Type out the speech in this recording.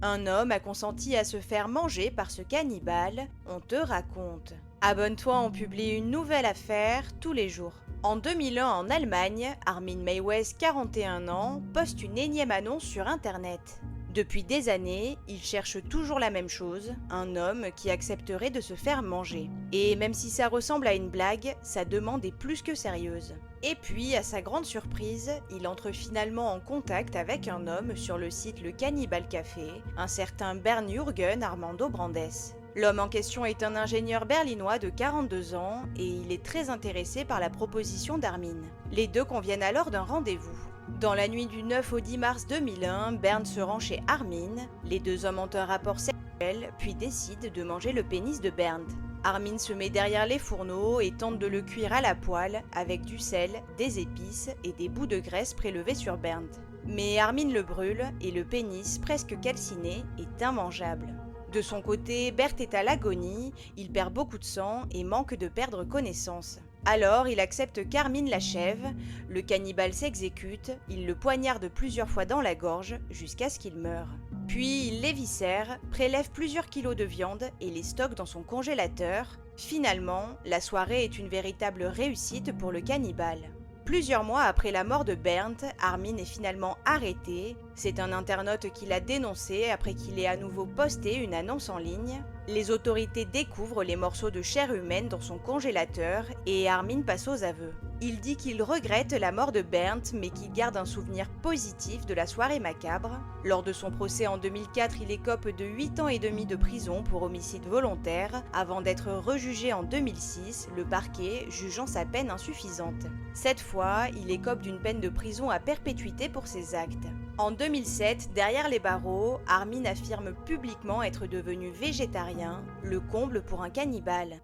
Un homme a consenti à se faire manger par ce cannibale, on te raconte. Abonne-toi, on publie une nouvelle affaire tous les jours. En 2001 en Allemagne, Armin Meiwes, 41 ans, poste une énième annonce sur internet. Depuis des années, il cherche toujours la même chose, un homme qui accepterait de se faire manger. Et même si ça ressemble à une blague, sa demande est plus que sérieuse. Et puis, à sa grande surprise, il entre finalement en contact avec un homme sur le site Le Cannibal Café, un certain Bernd Jürgen Armando Brandes. L'homme en question est un ingénieur berlinois de 42 ans et il est très intéressé par la proposition d'Armin. Les deux conviennent alors d'un rendez-vous. Dans la nuit du 9 au 10 mars 2001, Bernd se rend chez Armin. Les deux hommes ont un rapport sexuel, puis décident de manger le pénis de Bernd. Armin se met derrière les fourneaux et tente de le cuire à la poêle avec du sel, des épices et des bouts de graisse prélevés sur Bernd. Mais Armin le brûle et le pénis, presque calciné, est immangeable. De son côté, Bernd est à l'agonie, il perd beaucoup de sang et manque de perdre connaissance. Alors, il accepte qu'Armin l'achève, le cannibale s'exécute, il le poignarde plusieurs fois dans la gorge jusqu'à ce qu'il meure. Puis, il l'éviscère, prélève plusieurs kilos de viande et les stocke dans son congélateur. Finalement, la soirée est une véritable réussite pour le cannibale. Plusieurs mois après la mort de Bernd, Armin est finalement arrêté. C'est un internaute qui l'a dénoncé après qu'il ait à nouveau posté une annonce en ligne. Les autorités découvrent les morceaux de chair humaine dans son congélateur et Armin passe aux aveux. Il dit qu'il regrette la mort de Bernd mais qu'il garde un souvenir positif de la soirée macabre. Lors de son procès en 2004, il écope de 8 ans et demi de prison pour homicide volontaire avant d'être rejugé en 2006, le parquet jugeant sa peine insuffisante. Cette fois, il écope d'une peine de prison à perpétuité pour ses actes. En 2007, derrière les barreaux, Armin affirme publiquement être devenu végétarien, le comble pour un cannibale.